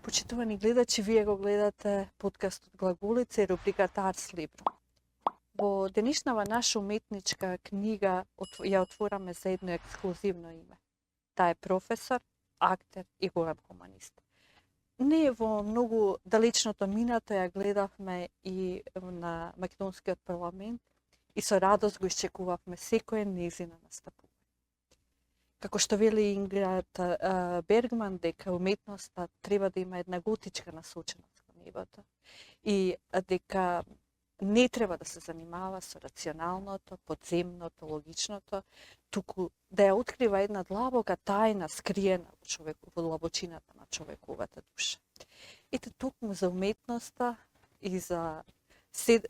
Почитувани гледачи, вие го гледате подкастот Глаголица и рубриката Арс Либро. Во денешнава наша уметничка книга ја отвораме за едно ексклузивно име. Таа е професор, актер и голем хуманист. Не во многу далечното минато ја гледавме и на Македонскиот парламент и со радост го исчекувавме секој нејзина настапување. Како што вели Ингрид Бергман, дека уметноста треба да има една готичка насоченост кон небото и дека не треба да се занимава со рационалното, подземното, логичното, туку да ја открива една длабока тајна скриена во длабочината на човековата душа. Ете токму за уметноста и за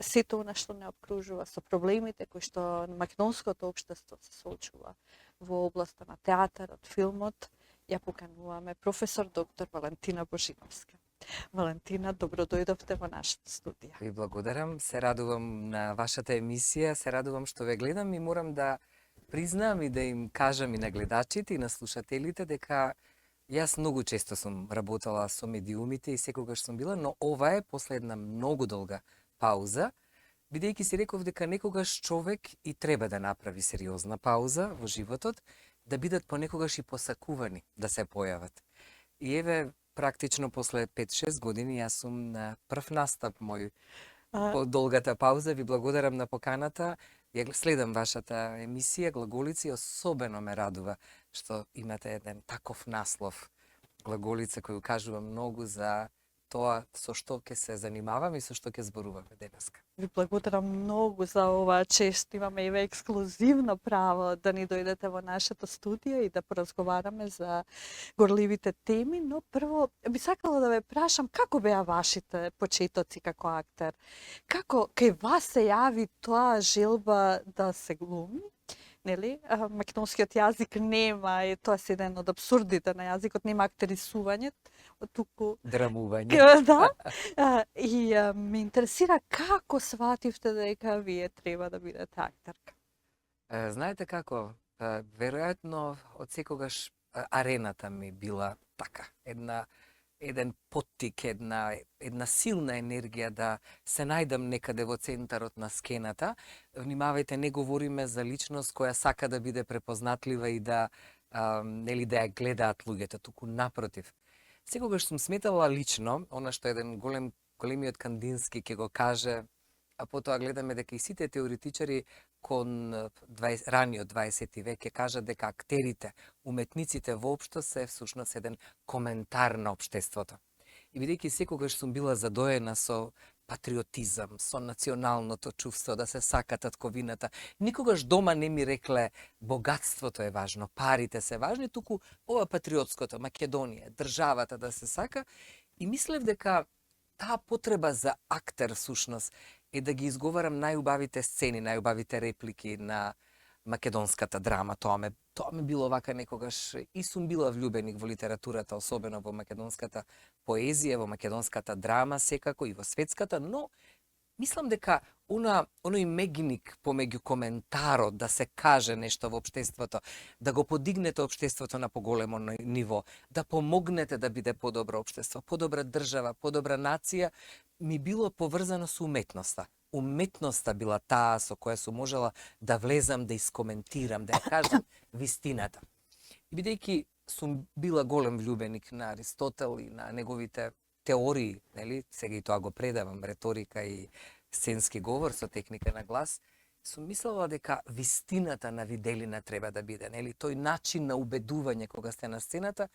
сето она што не обкружува, со проблемите кои што македонското општество се соочува во областа на театарот, филмот, ја покануваме професор доктор Валентина Божиновска. Валентина, добро дојдовте во нашата студија. Ви благодарам, се радувам на вашата емисија, се радувам што ве гледам и морам да признам и да им кажам и на гледачите и на слушателите дека јас многу често сум работела со медиумите и секогаш сум била, но ова е после една многу долга пауза, бидејќи си реков дека некогаш човек и треба да направи сериозна пауза во животот, да бидат понекогаш и посакувани да се појават. И еве, практично после 5-6 години јас сум на прв настап мој по долгата пауза. Ви благодарам на поканата. Ја следам вашата емисија Глаголици и особено ме радува што имате еден таков наслов Глаголица кој кажува многу за тоа со што ќе се занимаваме и со што ќе зборуваме денеска. Ви благодарам многу за ова чест. Имаме и ексклузивно право да ни дојдете во нашата студија и да поразговараме за горливите теми, но прво би сакала да ве прашам како беа вашите почетоци како актер? Како кај вас се јави тоа желба да се глуми? Нели? Македонскиот јазик нема, и тоа е еден од абсурдите на јазикот, нема актерисување, туку драмување. Да. И ме интересира како свативте дека вие треба да бидете актерка? Знаете како, веројатно од секогаш арената ми била така, еден поттик, една силна енергија да се најдам некаде во центарот на скената. Внимавајте, не говориме за личност која сака да биде препознатлива и да нели да ја гледаат луѓето, туку напротив. Секогаш сум сметала лично, она што еден големиот Кандински ќе го каже, а потоа гледаме дека и сите теоретичари кон раниот 20 век ќе кажат дека актерите, уметниците воопшто се всушност еден коментар на општеството. И бидејќи секогаш сум била задоена со патриотизам, со националното чувство, да се сака татковината, никогаш дома не ми рекле богатството е важно, парите се важни, туку ова патриотското, Македонија, државата да се сака, и мислев дека таа потреба за актер всушност е да ги изговарам најубавите сцени, најубавите реплики на македонската драма. Тоа ме било вака некогаш и сум била влюбеник во литературата, особено во македонската поезија, во македонската драма секако и во светската, но мислам дека оној мегник помеѓу коментарот да се каже нешто во општеството, да го подигнете општеството на поголемо ниво, да помогнете да биде подобро општество, подобра држава, подобра нација, ми било поврзано со уметноста. Уметноста била таа со која сум можела да влезам, да искоментирам, да ја кажам вистината. И бидејќи сум била голем влюбеник на Аристотел и на неговите теории, нели, сега и тоа го предавам, реторика и сценски говор со техника на глас, сум мислела дека вистината на виделина треба да биде, нели, тој начин на убедување кога сте на сцената.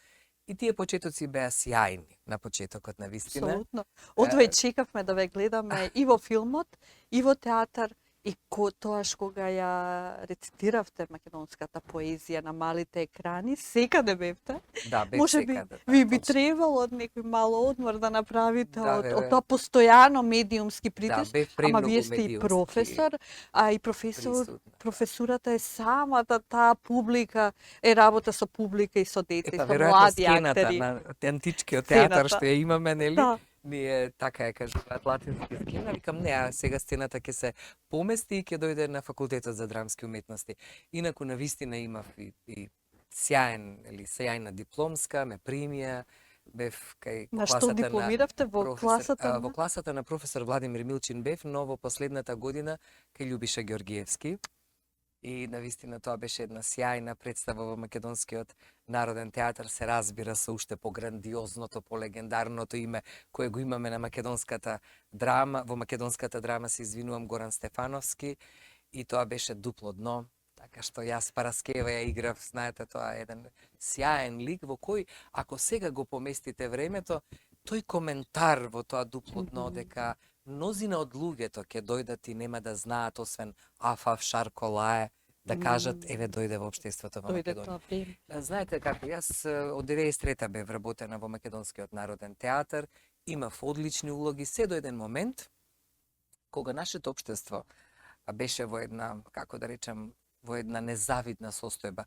И тие почетоци беа сјајни на почетокот на вистина. Апсолутно. Одвај чекавме да ве гледаме и во филмот, и во театар, и тоаш кога ја рецитиравте македонската поезија на малите екрани, секаде бевте. Да, бев Може секаде. би ви би требало од некој мало одмор да направите од тоа постојано медиумски притиск. Да, ама вие сте и професор, а и професурата е самата таа публика, е работа со публика и со деца, и со млади актери. На античкиот театар што ја имаме, нели? Да. Ние така ја кажуваат латински скина, викам не, а сега сцената ќе се помести и ќе дојде на факултетот за драмски уметности. Инаку на вистина имав и сјајна дипломска, ме примија, бев кај На што класата на дипломиравте во класата? во класата на професор Владимир Милчин бев, но во последната година кај Љубиша Ѓоргиевски. И навистина тоа беше една сјајна представа во Македонскиот народен театар, се разбира со уште по-грандиозното, по-легендарното име кое го имаме на македонската драма, во македонската драма се извинувам, Горан Стефановски, и тоа беше дупло дно, така што јас Параскева ја играв, знаете, тоа е еден сјаен лик во кој, ако сега го поместите времето, тој коментар во тоа дупло дно дека мнозина од луѓето ќе дојдат и нема да знаат освен аф, шарко, лае, да кажат еве дојде во општеството во Дојде Македонија. тоа време. Знаете како, јас од 93-та бев вработена во Македонскиот народен театар, имав одлични улоги, се до еден момент кога нашето општество беше во една, како да речам, во една незавидна состојба.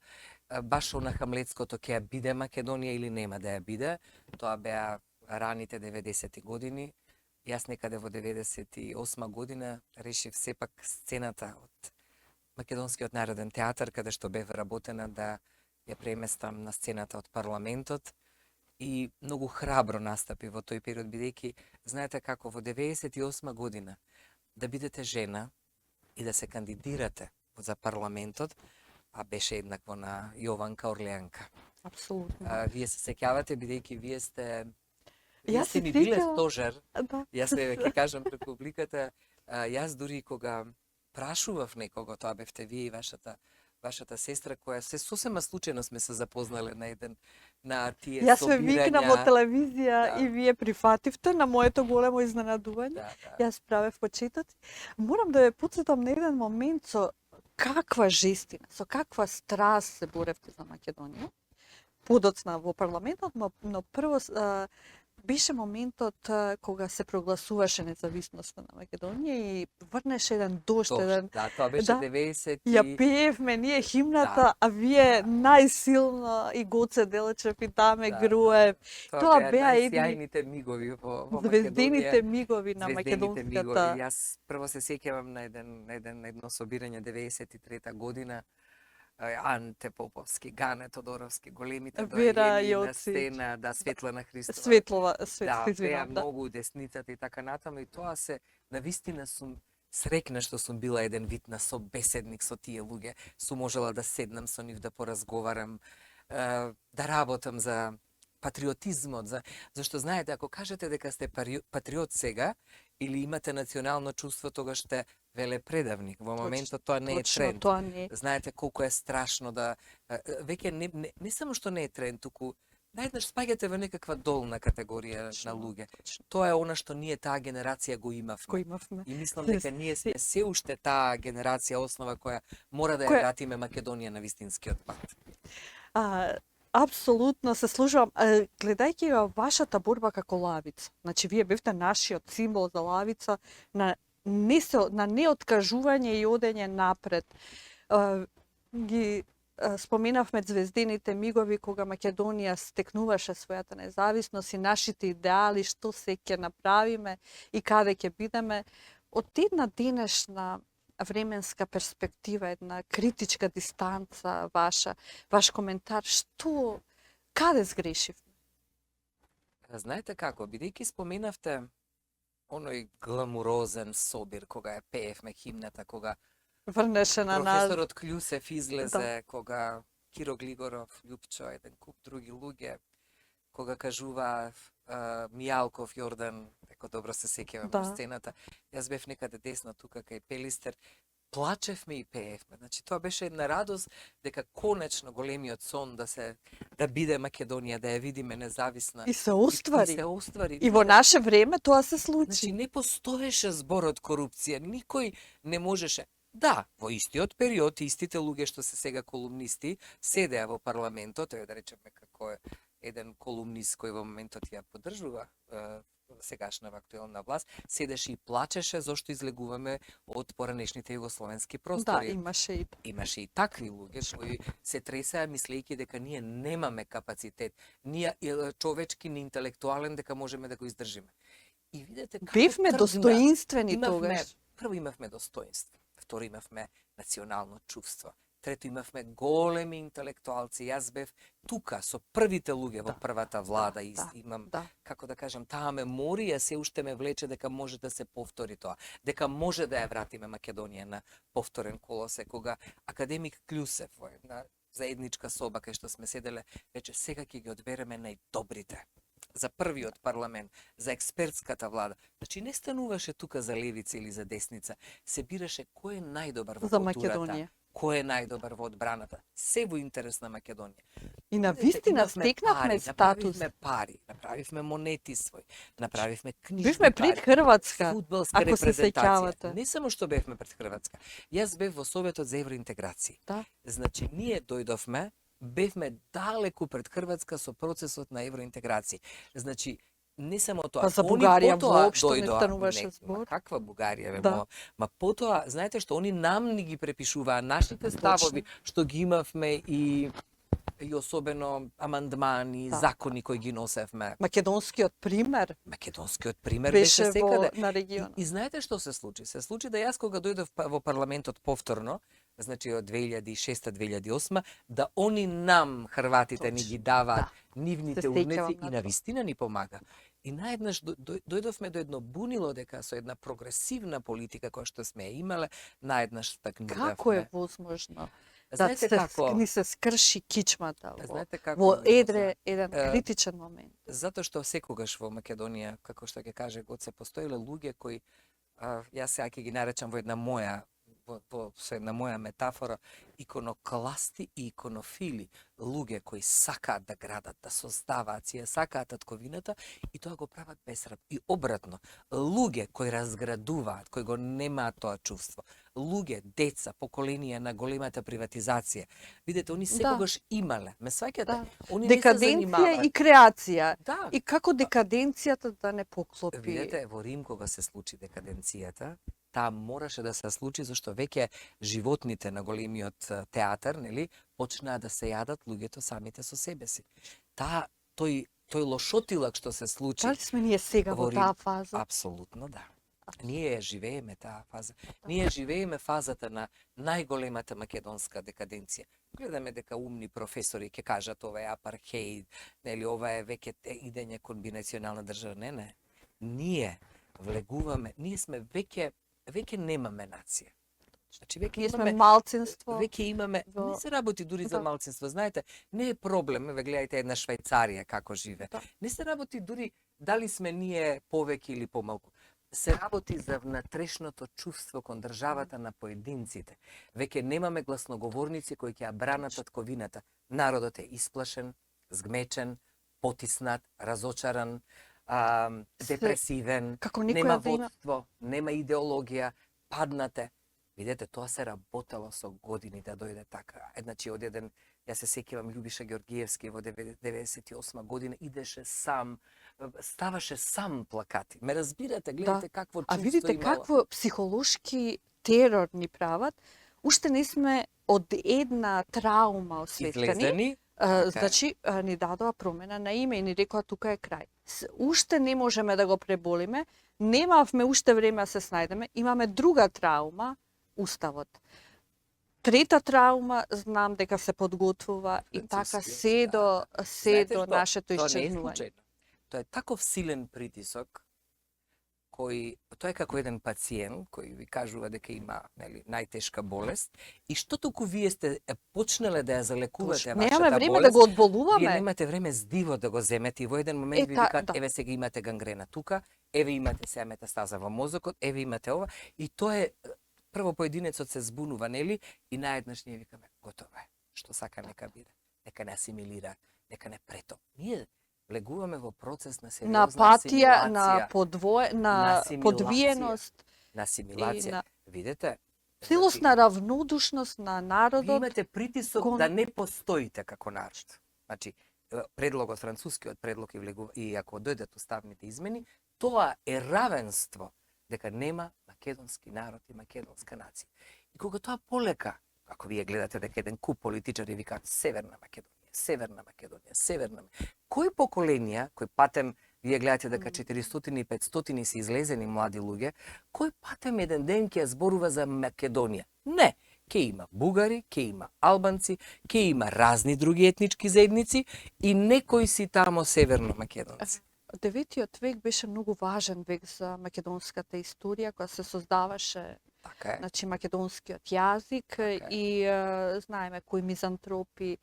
Баш на Хамлетското ќе ја биде Македонија или нема да ја биде, тоа беа раните 90-ти години. Јас некаде во 98 година решив сепак сцената од Македонскиот народен театар, каде што бев работена, да ја преместам на сцената од парламентот. И многу храбро настапи во тој период, бидејќи, знаете како, во 98 година да бидете жена и да се кандидирате за парламентот, а беше еднакво на Јованка Орлеанка. Апсолутно. Вие се сеќавате, бидејќи вие сте Јас се ми биле сеќавам. стожер. Да. Јас ќе кажам пред публиката, јас дури кога прашував некого, тоа бевте вие и вашата сестра, која се сосема случајно сме се запознале на тие Јас ме собирања. викнав во телевизија Да. и вие прифативте на моето големо изненадување. Да. Јас правев почетоци. Морам да ве потсетам на еден момент со каква жестина, со каква страст се боревте за Македонија. Подоцна во парламентот, но прво беше моментот кога се прогласуваше независноста на Македонија и врнеше еден дожд, еден Да, тоа беше Да. 90 ја пеевме ние химната, а вие најсилно и Гоце Делчев и Даме Да, Груев. Тоа беа едни сјајните мигови во звездините Македонија. мигови на Звездените мигови. македонската. Јас прво се сеќавам на едно собирање 93-та година. Анте Поповски, Гане Тодоровски, големите Вера доаѓени на Јоцич. сцена, да, Светлана Христова. Светлова, Да, беа извинам, да. многу десницата и така натаму, и тоа се, навистина сум срекна што сум била еден вид на собеседник со тие луѓе, сум можела да седнам со нив, да поразговарам, да работам за патриотизмот, зашто знаете, ако кажете дека сте патриот сега или имате национално чувство, тогаш сте велепредавник. Во моментот тоа не е Точно, тренд. тоа не е. Знаете колку е страшно да веќе не само што не е тренд, туку наеднаш спаѓате во некаква долна категорија на луѓе. Тоа е она што ние таа генерација го имавме. Кој имавме. И мислам дека ние сме се уште таа генерација основа која мора да ја Која- вратиме Македонија на вистинскиот пат. Апсолутно се служувам. Гледајќи ја вашата борба како лавица, значи вие бевте нашиот символ за лавица на неоткажување и одење напред. Ги споменавме звездините мигови кога Македонија стекнуваше својата независност и нашите идеали, што се ќе направиме и каде ќе бидеме. Од една денешна временска перспектива, една критичка дистанца ваш коментар, каде сгрешивме? Знаете како, бидејќи споменавте оној гламурозен собир кога ја пеевме химната, кога Врнеше на нас. професорот Клюсев излезе, кога Киро Глигоров, Љупчо, еден куп други луѓе, кога кажува Мијалков Јордан, дека добро се сеќавам Да. во сцената. Јас бев некаде десно тука кај Пелистер, плачевме и пеевме. Значи тоа беше една радост дека конечно големиот сон да биде Македонија, да ја видиме независна. И се И оствари. се оствари. И во наше време тоа се Значи случи. не постоеше зборот корупција, никој не можеше. Да, во истиот период истите луѓе што се сега колумнисти седеа во парламентот, да речеме како е еден колумнист кој во моментот ја поддржува сегашната актуелна власт, седеше и плачеше зошто излегуваме од поранешните југословенски Да, простори. Имаше и такви луѓе кои се тресеа мислејќи дека ние немаме капацитет, ние човечки, ни интелектуален, дека можеме да го издржиме. И видете како Бевме тргна. достоинствени Имавме- тогаш. Прво имавме достоинство, второ имавме национално чувство. Трето, имавме големи интелектуалци. Јас бев тука со првите луѓе во првата влада и имам, како да кажам, таа меморија се уште ме влече дека може да се повтори тоа. Дека може да ја вратиме Македонија на повторен колосе, кога академик Клюсев во една заедничка соба кај што сме седеле, рече сега ќе ги одбереме најдобрите за првиот парламент, за експертската влада. Значи не стануваше тука за левица или за десница, се бираше кој е најдобар во културата, кој е најдобар во одбраната, се во интерес на Македонија. И на вистина стекнавме статус. Направивме пари, направивме монети свој, направивме книжни Бивме пред Хрватска, фудбалска ако се репрезентација. сеќавате. Не само што бевме пред Хрватска. Јас бев во Советот за евроинтеграција. Да. Значи, ние дојдовме, бевме далеку пред Хрватска со процесот на евроинтеграција. Значи, не само тоа, Па за они Бугарија потоа воопшто не дојдоа, стануваше збор. Каква Бугарија, бе, Да. ма потоа, знаете што, они нам ни ги препишуваа нашите ставови, што ги имавме и особено амандмани, закони кои ги носевме. Македонскиот пример Македонскиот пример беше беше секаде. на регионот. И знаете што се случи? Се случи да јас кога дојдов во парламентот повторно, значи од 2006-2008, да они нам, Хрватите, ни ги даваат нивните урници и на вистина ни помага. И наеднаш дојдовме до едно бунило дека со една прогресивна политика која што сме ја имале, наеднаш стакнувавме. Како е возможно? Знаете како? Ни се скрши кичмата во еден критичен момент. Затоа што секогаш во Македонија, како што ќе каже Гоце, постоеле луѓе кои, јас сега ќе ги наречам во една моја со една моја метафора, иконокласти и иконофили, луѓе кои сакаат да градат, да создаваат, си ја сакаат татковината и тоа го прават безраб. И обратно, луѓе кои разградуваат, кои го немаат тоа чувство, луѓе, деца, поколенија на големата приватизација, видите, они секогаш имале, ме сваќате? Они декаденција и креација. Да. И како декаденцијата да не поклопи? Видите, во Рим кога се случи декаденцијата, таа мораше да се случи зашто веќе животните на големиот театар, нели, почнаа да се јадат луѓето самите со себе си. Тој лошотилак што се случи. Дали сме ние сега во таа фаза? Апсолутно да. Ние живееме таа фаза. Ние живееме фазата на најголемата македонска декаденција. Гледаме дека умни професори ќе кажат ова е апархеид, нели ова е веќе идење комбинационална држава. Не. Ние влегуваме, ние сме веќе немаме нација. Значи веќе сме малцинство. Веќе имаме, не се работи дури за малцинство, знаете, не е проблем, ве гледате една Швајцарија како живе. Не се работи дури дали сме ние повеќе или помалку. Се работи за внатрешното чувство кон државата на поединците. Веќе немаме гласноговорници кои ќе ја бранат татковината. Народот е исплашен, згмечен, потиснат, разочаран, депресивен, нема водство, нема идеологија, паднате. Видете, тоа се работело со години да дојде така. Значи, од еден, јас се сеќавам, Љубиша Георгиевски во 98 година идеше сам, ставаше сам плакати. Ме разбирате, гледате какво чувство имало. А видите какво психолошки терор ни прават. Уште не сме од една траума осветлени. Значи, ни дадоа промена на име и ни рекоа тука е крај. Уште не можеме да го преболиме, немавме уште време да се снајдеме, имаме друга траума, Уставот. Трета траума, знам дека се подготвува и така се до нашето исчезнување. Тоа е таков силен притисок, кој, тоа е како еден пациент кој ви кажува дека има, нели, најтешка болест и што току вие сте почнале да ја залекувате вашата болест. Немаме време да го одболуваме. Вие немате време здиво да го земете и во еден момент ви викаат еве сега имате гангрена тука, еве имате сега метастаза во мозокот, еве имате ова и тоа е прво поединецот се збунува, нели, и наеднаш ние викаме готово е. Што сака нека биде, нека не асимилира, нека не прето. Ние влегуваме во процес на сериозна апатија, асимилација, на подвиеност, на асимилација. Видите? Целосна равнодушност на народот. Ви имате притисок да не постоите како народ. Значи, предлогот, францускиот предлог и ако дојдат уставните измени, тоа е равенство, дека нема македонски народ и македонска нација. И кога тоа полека, ако вие гледате дека еден куп политичари викаат Северна Македонија, Северна Македонија, Северна Македонија. Кои поколенија, кои патем, вие гледате дека 400 и 500 се излезени млади луѓе, кој патем еден ден ќе зборува за Македонија? Не, ке има бугари, ке има албанци, ке има разни други етнички заедници и некои си тамо северно македонци. 9 век беше многу важен век за македонската историја, која се создаваше Така е. значи македонскиот јазик и знаеме кои мизантропи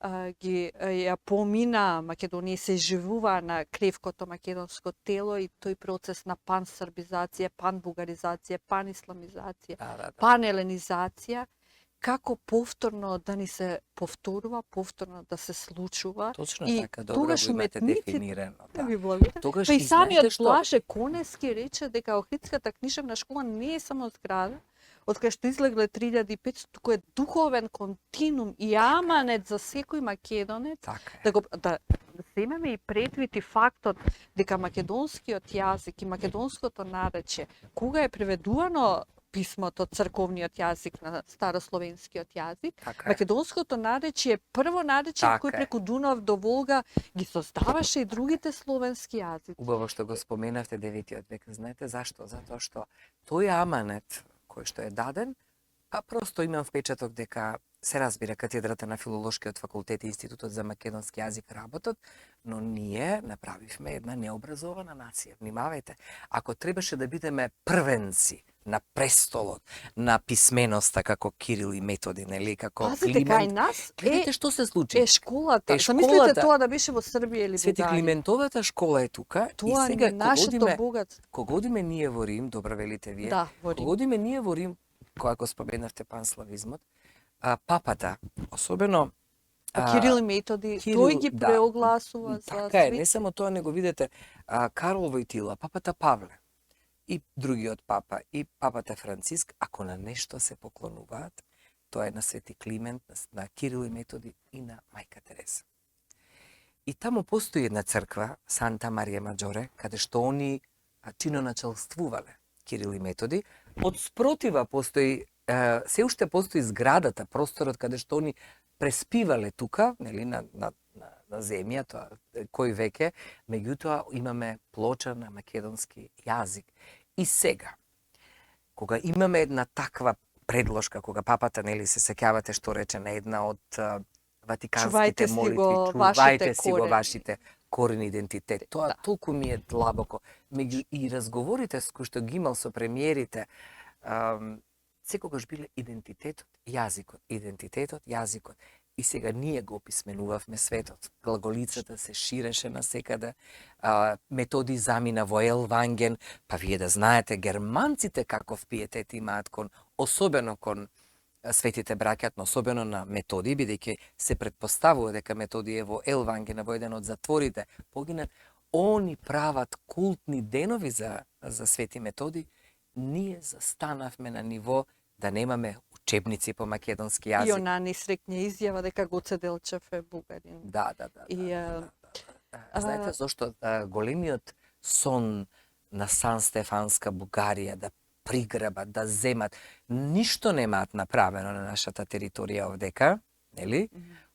ја помина Македонија, се живува на кревкото македонско тело и тој процес на пансрбизација, панбугаризација, панисламизација, панеленизација, како повторно да ни се повторува, повторно да се случува. Точно и така, добро тогаш го имате уметниците- дефинирано. Да ви благодарам. Тогаш Па и и знаете самиот што? Блаже Конески рече дека Охридската книжевна школа не е само зграда, од кај што излегле 3500, туку е духовен континуум и аманет за секој македонец, Така е. да земеме и предвид и фактот дека македонскиот јазик и македонското наречје, кога е преведувано писмото, црковниот јазик на старословенскиот јазик, Така е. македонското наречје е прво наречје Така кој е. преку Дунав до Волга ги создаваше и другите словенски јазици. Убаво што го споменавте 9 век. Знаете зашто? Затоа што тој аманет кој што е даден, па просто имам впечаток дека се разбира катедрата на Филолошкиот факултет и Институтот за македонски јазик работат, но ние направивме една необразована нација. Внимавајте, ако требаше да бидеме првенци на престолот на писменоста како Кирил и Методи, нели, како Пазите, кај Климент. нас Гледате што се случи. е школата. Е Замислете школата. тоа да беше во Србија или Свети Бугарија. Климентовата школа е тука Тоа и сега е нашето богатство. кога одиме ние во Рим, добро велите вие, Да, во Рим. кога одиме ние во Рим, која го споменавте панславизмот, папата, особено Кирил и Методи, тој ги преогласува за така е, свет. не само тоа, него видете Карол Војтила, папата Павле и другиот папа и папата Франциск, ако на нешто се поклонуваат, тоа е на Свети Климент, на Кирил и Методи и на мајка Тереза. И таму постои една црква, Санта Марија Маджоре, каде што они чиноначалствувале Кирил и Методи. Од спротива постои, се уште постои зградата, просторот каде што они преспивале тука, нели, на земја, тоа кој веќе, меѓутоа имаме плоча на македонски јазик. И сега, кога имаме една таква предложка, кога папата, нели, се сеќавате што рече на една од ватиканските молитви, чувајте си го вашите корени идентитет. Тоа толку ми е длабоко. Меѓу и разговорите кои што ги имал со премиерите, секогаш биле идентитетот, јазикот. И сега ние го описменувавме светот. Глаголицата се ширеше насекаде, Методи замина во Елванген, па вие да знаете, германците каков пиетет имаат особено кон светите браќат, но особено на Методи, бидејќи се претпоставува дека Методи е во Елванген, во еден од затворите погинат, они прават култни денови за Свети Методи. Ние застанавме на ниво да немаме учебници по македонски јазик. И она не срекне изјава дека Гоце Делчев е бугарин. Да. Знаете зошто големиот сон на Сан Стефанска Бугарија да приграбат, да земат, ништо немаат направено на нашата територија овдека, нели?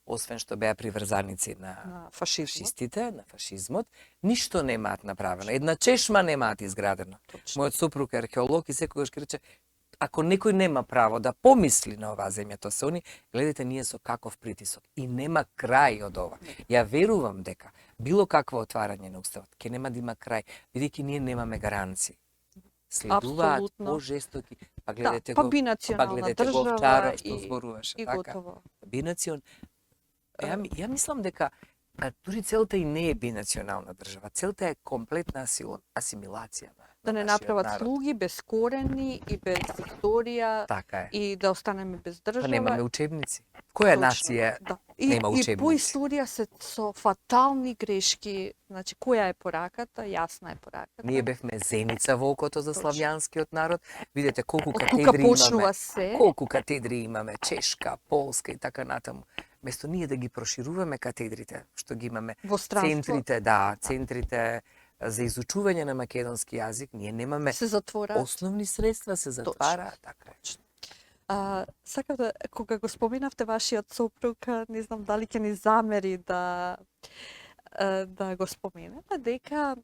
Освен што беа приврзаници на фашистите, на фашизмот, ништо немаат направено. Една чешма немаат изградено. Мојот сопруг е археолог и секогаш ќе рече, ако некој нема право да помисли на оваа земја, тоа се они, гледате ние со каков притисок. И нема крај од ова. Ја верувам дека било какво отварање на уставот ќе нема да има крај, бидејќи ние немаме гаранции. Следуваат пожестоки, па гледате го, бинационална држава што зборуваше, и така. готово. Бинацион. Ја мислам дека дури целта и не е бинационална држава, целта е комплетна асимилација на да не направат слуги без корени и без историја, така е. И да останеме без држава. Па немаме учебници. Која нација нема учебници? И по историја се со фатални грешки, значи која е пораката, јасна е пораката. Ние бевме зеница во окото за славјанскиот народ. Видете колку катедри имаме. Се. Колку катедри имаме, чешка, полска и така натаму. Место ние да ги прошируваме катедрите, што ги имаме, во центрите за изучување на македонски јазик, ние немаме основни средства, се затвара, така е. Сакам да, кога го споменавте вашиот сопруг, не знам дали ќе ни замери да го споменеме, дека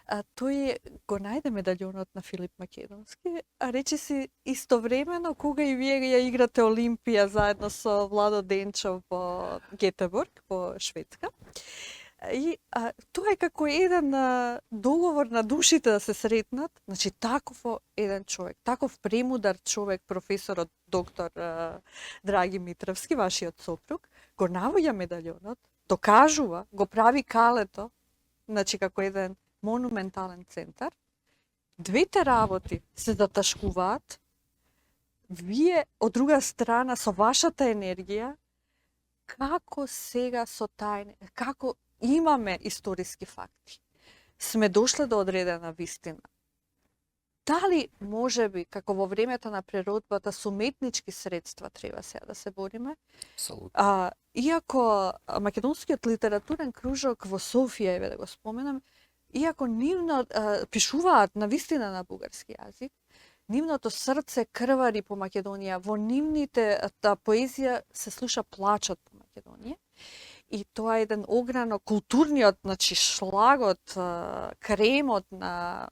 тој го најде медаљонот на Филип Македонски, а рече си истовремено кога и вие ја играте Олимпија заедно со Владо Денчов во Гетеборг, во Шведска. И тоа е како еден договор на душите да се сретнат. Значи, таков еден човек, таков премудар човек, професорот доктор Драги Митревски, вашиот сопруг, го навоѓа медаљонот, докажува, го прави калето, значи како еден монументален центар. Двете работи се заташкуваат. Вие, од друга страна, со вашата енергија, како сега со тајне, како имаме историски факти, сме дошле до одредена вистина. Дали може би, како во времето на природбата, со уметнички средства треба сега да се бориме? Апсолутно. Иако Македонскиот литературен кружок во Софија, еве да го споменам, иако нивно пишуваат на вистина на бугарски јазик, нивното срце крвари по Македонија, во нивните поезија се слуша плачот по Македонија. И тоа е еден ограно културниот, значи шлагот, кремот на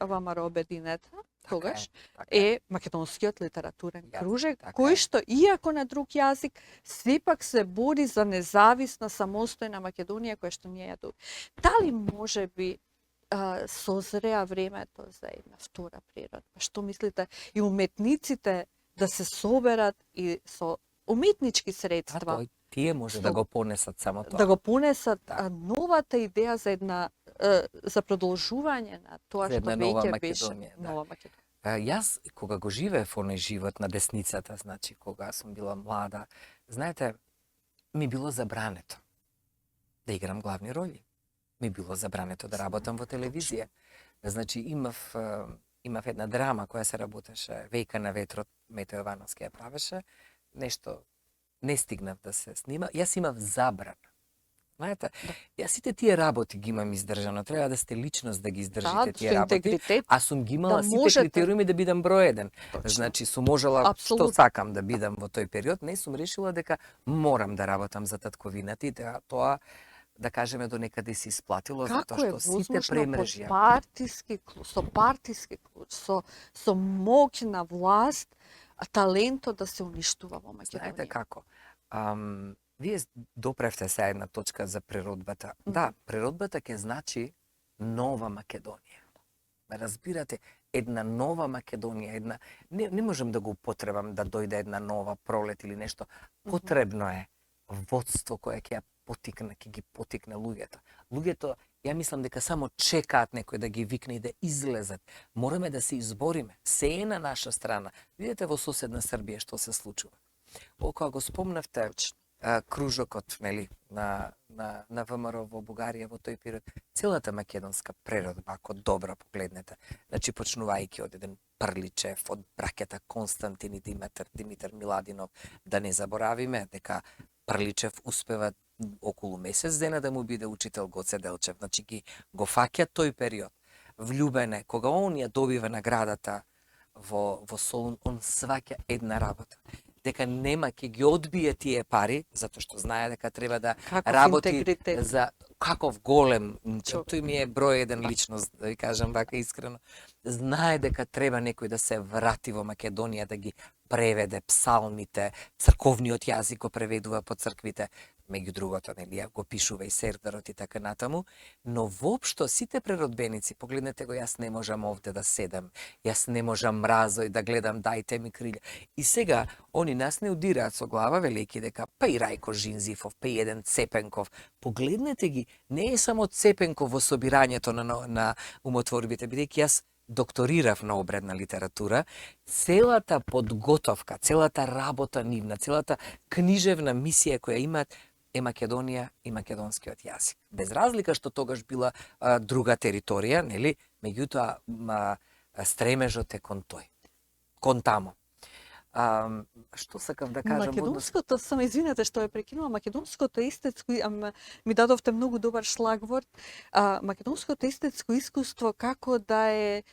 ВМРО обединета, тогаш, е Македонскиот литературен кружек, кој што, иако на друг јазик, сепак се бори за независна, самостојна Македонија, која што ние ја доби. Дали може би созреа времето за една втора природба? Што мислите? И уметниците да се соберат и со уметнички средства, тие може да го понесат само тоа. Да го понесат новата идеја за една за продолжување на тоа што веќе беше нова Македонија. Јас кога го живеев оној живот на десницата, значи кога сум била млада, знаете, ми било забрането да играм главни роли. Ми било забрането да работам во телевизија. Значи имав една драма која се работеше, Вејка на ветрот, Мето Јовановски ја правеше, нешто не стигнав да се снима, јас имав забрана. Знаете, јас сите тие работи ги имам издржано. Треба да сте личност да ги издржите тие работи. А сум ги имала сите критериуми да бидам број еден. Значи, сум можела што сакам да бидам во тој период. Не сум решила дека морам да работам за татковината и тоа, да кажеме, до некаде се исплатило, затоа што сите премрежја. Со партиски клуч, со моќна власт, талентот да се уништува во Македонија. Знаете како? Вие допревте се една точка за природбата. Да, природбата ќе значи нова Македонија. Разбирате, една нова Македонија, не можам да го употребам да дојде една нова пролет или нешто. Потребно е водство кое ќе ја потикне, ќе ги потикне луѓето. Луѓето, ја мислам дека само чекаат некој да ги викне и да излезат. Мораме да се избориме. Се е на наша страна. Видете во соседна Србија што се случува. Кога го спомнавте кружокот, нели, на ВМРО во Бугарија во тој период, целата македонска природба, ако добро погледнете, значи почнувајќи од еден Прличев, од браќата Константин и Димитар Миладинов, да не заборавиме дека Прличев успева околу месец дена да му биде учител Гоце Делчев. Значи го фаќа тој период. Влюбен е, кога он ја добива наградата во Солун, он сваќа една работа. Дека нема, ќе ги одбие тие пари, затоа што знае дека треба да работи за каков голем, тој ми е број еден личност, да ви кажам вака искрено. Знае дека треба некој да се врати во Македонија, да ги преведе псалмите, црковниот јазик го преведува по црквите, меѓу другото, нели, го пишува и Сердарот и така натаму, но воопшто сите преродбеници, погледнете го, јас не можам овде да седам, јас не можам мразој да гледам, дајте ми крилја. И сега, они нас не удираат со глава, велики дека, па и Рајко Жинзифов, па и еден Цепенков. Погледнете ги, не е само Цепенков во собирањето на умотворбите, бидејќи јас докторирав на обредна литература, целата подготовка, целата работа нивна, целата книжевна мисија која имаат е Македонија и македонскиот јазик. Без разлика што тогаш била друга територија, нели, меѓутоа стремежот е кон тој, кон тамо. Што сакав да кажам? Македонското, само извинете што ја прекинувам, македонското естетско, ми дадовте многу добар шлагворд, македонското естетско искуство како да е,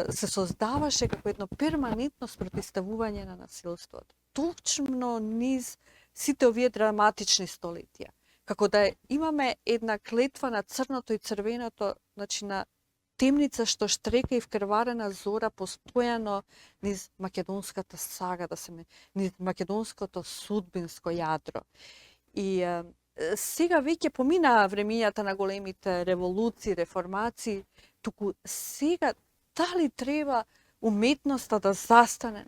се создаваше како едно перманентно спротивставување на насилството. Точно низ сите овие драматични столетија. како да имаме една клетва на црното и црвеното, значи на темница што штрека и вкрварена зора постојано низ македонската сага, низ македонското судбинско јадро. И сега веќе поминаа времињата на големите револуции, реформации, туку сега дали треба уметноста да застане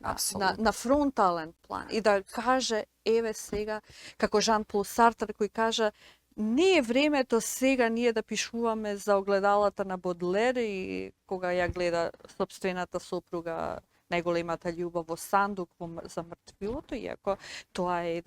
на фронтален план и да каже, еве сега, како Жан-Пол Сартер кој кажа, не е времето сега ние да пишуваме за огледалата на Бодлер и кога ја гледа собствената сопруга најголемата љубов во сандук за мртвилото, иако тоа е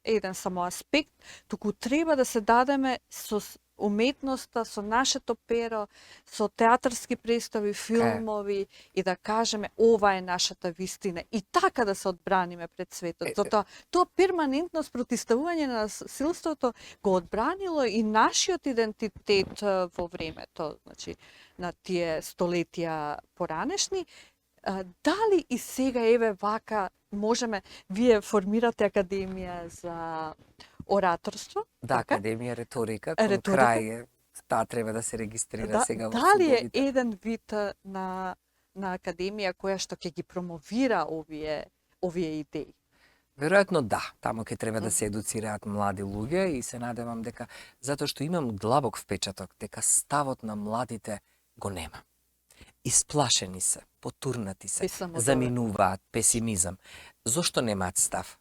еден само аспект, туку треба да се дадеме со уметноста, со нашето перо, со театарски представи, филмови и да кажеме ова е нашата вистина и така да се одбраниме пред светот. Затоа тоа перманентно спротивставување на насилството го одбранило и нашиот идентитет во времето, значи на тие столетија поранешни. Дали и сега еве вака можеме, вие формирате академија за ораторство? Да, така? академија реторика, кон крај е, таа треба да се регистрира сега во Дали е судовите. еден вид на академија која што ќе ги промовира овие идеи? Веројатно да, таму ќе треба да се едуцираат млади луѓе и се надевам дека, затоа што имам длабок впечаток дека ставот на младите го нема. Исплашени се, потурнати се, заминуваат, песимизам. Зошто немаат став?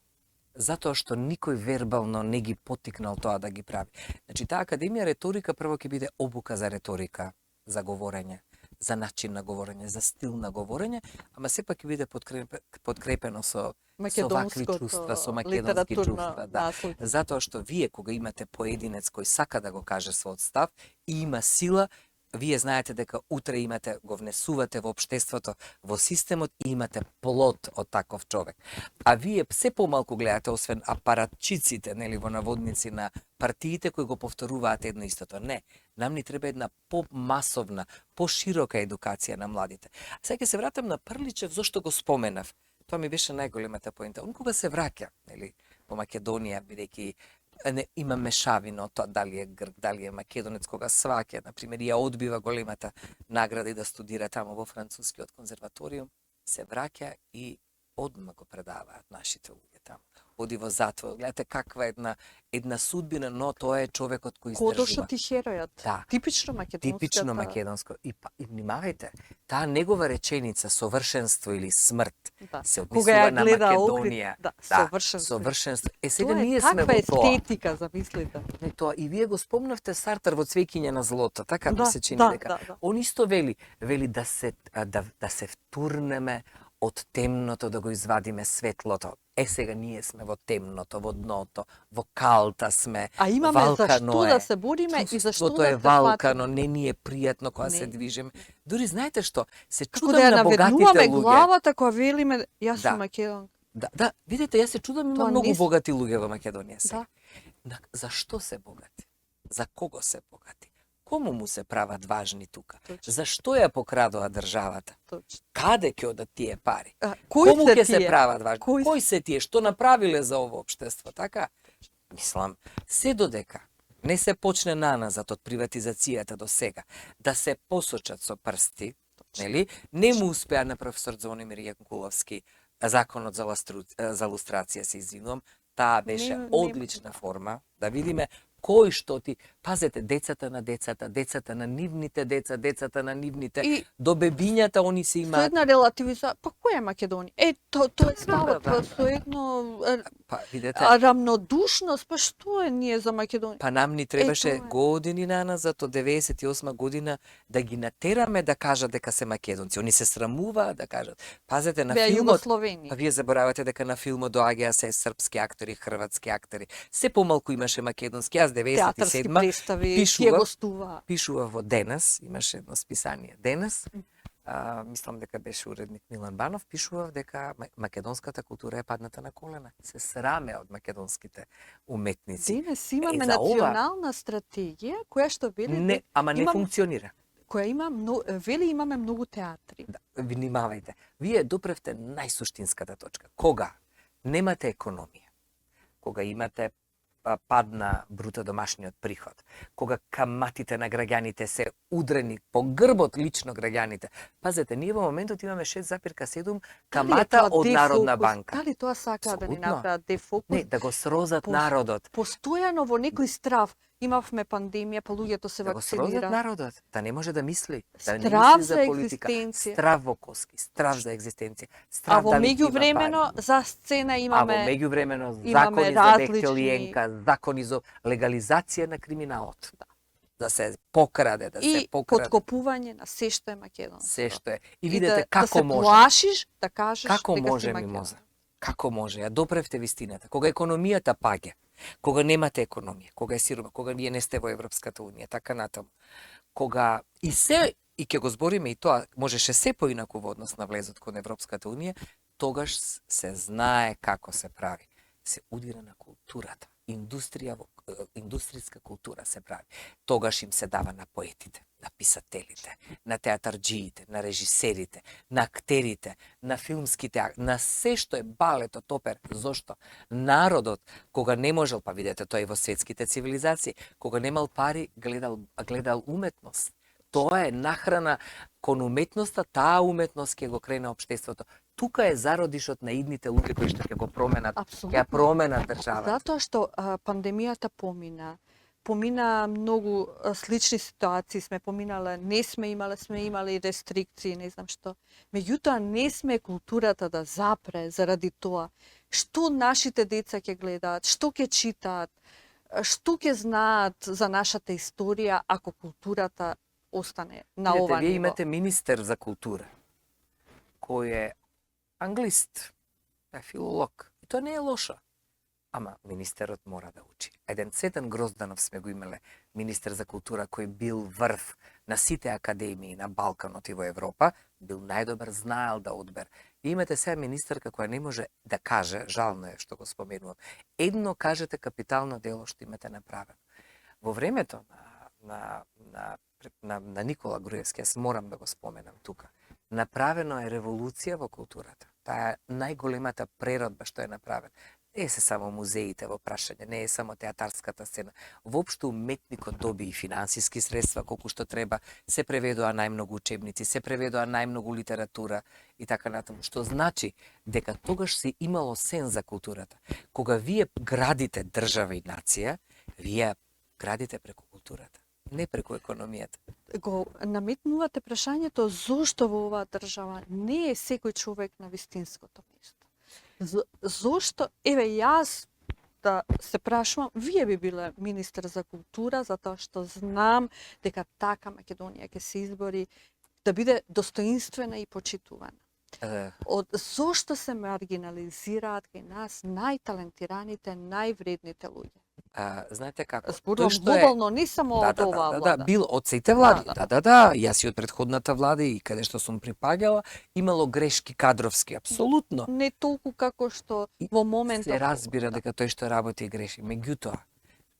Затоа што никој вербално не ги поттикнал тоа да ги прави. Значи, таа академија реторика прво ќе биде обука за реторика, за говорење, за начин на говорење, за стил на говорење, ама сепак ќе биде подкрепено со вакви чувства, со македонски чувства. Да. Затоа што вие, кога имате поединец кој сака да го каже својот став и има сила, вие знаете дека утре имате, го внесувате во општеството, во системот и имате плод од таков човек. А вие се помалку гледате, освен апаратчиците, нели, во наводници на партиите кои го повторуваат едно истото. Не, нам ни треба една помасовна, поширока едукација на младите. Сега ќе се вратам на Прличев, зошто го споменав. Тоа ми беше најголемата поинта. Он кога се враќа, нели, во Македонија, бидејќи има мешавино, тоа дали е грк, дали е македонец, кога сваќа, например, ја одбива големата награда и да студира таму во францускиот конзерваториум, се враќа и одма го предаваат нашите луѓе таму. Оди во затвор. Гледате каква една судбина, но тоа е човекот кој издржува. Кодошо ти херојот. Да. Типично македонско. Типично македонско. И внимавајте, таа негова реченица совршенство или смрт се однесува на Македонија. Да, совршенство. Сега ние сме во тоа. тоа. Каква естетика, замислите. Тоа и вие го спомнавте Сартер во Цвеќиња на злото, така ми се чини дека. Он исто вели да се втурнеме од темното да го извадиме светлото. Сега ние сме во темното, во дното, во калта сме. А имаме зашто да се бориме и зашто да е валкано, не ни е пријатно кога се движиме. Дури знаете што, се чудам да на богатите луѓе. Главата кога велиме јас сум македонка. Да, видите, јас се чудам, има многу богати луѓе во Македонија сега. Зашто се богати? За кого се богати? Кому му се прават важни тука? Зашто ја покрадува државата? Каде ќе одат тие пари? Кому ќе се прават важни? Кои се тие? Што направиле за ово општество? Така? Мислам, се додека не се почне наназад од приватизацијата до сега, да се посочат со прсти, нели? Не му успеа на професор Звонимир Јанкуловски законот за лустрација, се извинувам, таа беше одлична форма, да видиме кој што ти, пазете, децата на децата, децата на нивните деца, децата на нивните, до бебињата они се имаат. Со една релативизација, па која е Македонија? Тоа е ставот, со едно рамнодушност, па што е ние за Македонија? Па нам ни требаше години наназад, од 98 година, да ги натераме да кажат дека се македонци. Они се срамуваат да кажат. Пазете, на филмот, па вие заборавате дека на филмот доаѓаа се српски актери, хрватски актери. Се помалку имаше македонски. Јас 97 пишува во Денес, имаше едно списание Денес, мислам дека беше уредник Милан Банов, пишував дека македонската култура е падната на колена. Се сраме од македонските уметници. Денес имаме национална стратегија која што вели не функционира. Која има вели имаме многу театри. Да, внимавајте. Вие допревте најсуштинската точка. Кога немате економија, кога имате пад на бруто домашниот приход, кога каматите на граѓаните се удрени по грбот лично граѓаните. Пазете, ние во моментот имаме 6,7 камата од Народна банка. Дали тоа сакаат да ни Апсолутно. направат дефокус? Не, да го срозат народот. Постојано во некој страв. Имавме пандемија, па луѓето се Да го срозат вакцинира. народот, да не може да мисли, да не Страв мисли за за политика, екзистенција. страв во коски, страв за екзистенција, А страв во дали ќе има меѓувремено пари. за сцена А во имаме меѓувремено имаме закони за различни- Бехтелиенка, закони за легализација на криминалот. Да се покраде, да се и покраде. подкопување на се што е македонско. Се што е. И И видете да како се може. плашиш да кажеш Како дека може, си Мимоза? македонец. Како може? Ја допревте вистината. Кога економијата паѓа, кога немате економија, кога е сирома, кога вие не сте во Европската унија, така натаму. Кога и ќе го збориме и тоа, можеше се поинаку во однос на влезот кон Европската унија, тогаш се знае како се прави. Се удира на културата. Индустријска култура се прави. Тогаш им се дава на поетите, на писателите, на театарџиите, на режисерите, на актерите, на филмските, на се што е балетот, опер. Зошто? Народот, кога не можел, па видете тоа и во светските цивилизации, кога немал пари, гледал уметност. Тоа е нахрана кон уметноста, таа уметност ќе го крене општеството. Тука е зародишот на идните луѓе кои што ќе го променат, ќе ја променат државата. Затоа што пандемијата помина многу слични ситуации сме поминале, сме имали рестрикции, не знам што. Меѓутоа не сме културата да запре заради тоа. Што нашите деца ќе гледаат, што ќе читаат, што ќе знаат за нашата историја ако културата остане на Видете, ова вие ниво. имате министер за култура, кој е англист, е филолог. И тоа не е лошо. Ама министерот мора да учи. Еден Цветан Грозданов сме го имале, министер за култура, кој бил врв на сите академии на Балканот и во Европа, бил најдобар, знаел да одбер. И имате сега министерка која не може да каже, жално е што го споменувам, едно кажете капитално дело што имате направено. Во времето на Никола Груевски, јас морам да го споменам тука, направено е револуција во културата. Таа е најголемата преродба што е направена. Не е се само музеите во прашање, не е само театарската сцена. Воопшто уметникот доби и финансиски средства колку што треба, се преведоа најмногу учебници, се преведоа најмногу литература и така натаму, што значи дека тогаш се имало сен за културата. Кога вие градите држава и нација, вие градите преку културата, не преку економијата. Го наметнувате прашањето зошто во оваа држава не е секој човек на вистинското место. Зошто, еве јас да се прашувам, вие би биле министер за култура, затоа што знам дека така Македонија ќе се избори да биде достоинствена и почитувана. Зошто се маргинализираат кај нас најталентираните, највредните луѓе? Знаете како? Зборувам глобално, не само од оваа влада. Бил од сите влади. Да. Јас и од претходната влада и каде што сум припаѓала, имало грешки кадровски, апсолутно. Не толку како што во моментот. Се разбира дека тој што работи греши. Меѓутоа,